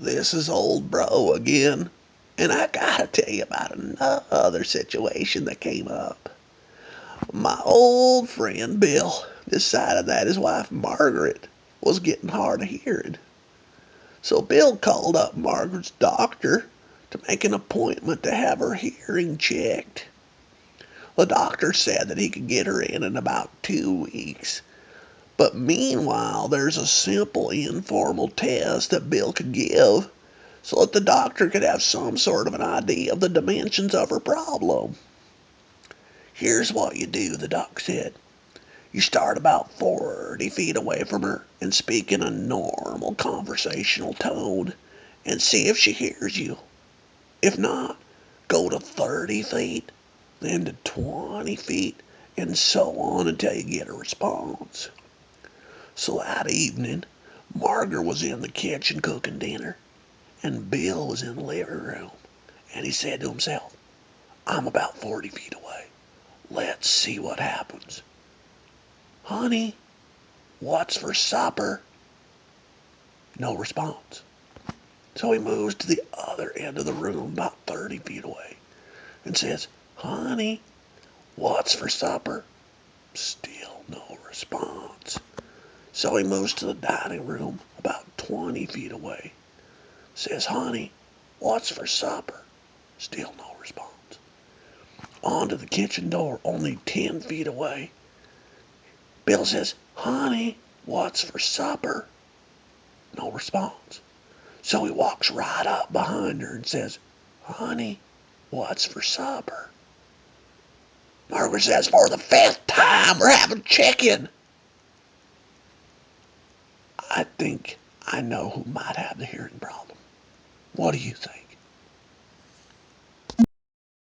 This is old bro again, and I gotta tell you about another situation that came up. My old friend Bill decided that his wife Margaret was getting hard of hearing. So Bill called up Margaret's doctor to make an appointment to have her hearing checked. The doctor said that he could get her in about 2 weeks. But meanwhile, there's a simple informal test that Bill could give so that the doctor could have some sort of an idea of the dimensions of her problem. Here's what you do, the doc said. You start about 40 feet away from her and speak in a normal conversational tone and see if she hears you. If not, go to 30 feet, then to 20 feet, and so on until you get a response. So that evening, Margaret was in the kitchen cooking dinner, and Bill was in the living room, and he said to himself, I'm about 40 feet away. Let's see what happens. Honey, what's for supper? No response. So he moves to the other end of the room, about 30 feet away, and says, Honey, what's for supper? Still no response. So he moves to the dining room, about 20 feet away, says, Honey, what's for supper? Still no response. On to the kitchen door, only 10 feet away. Bill says, Honey, what's for supper? No response. So he walks right up behind her and says, Honey, what's for supper? Margaret says, for the 5th time, we're having chicken. I think I know who might have the hearing problem. What do you think?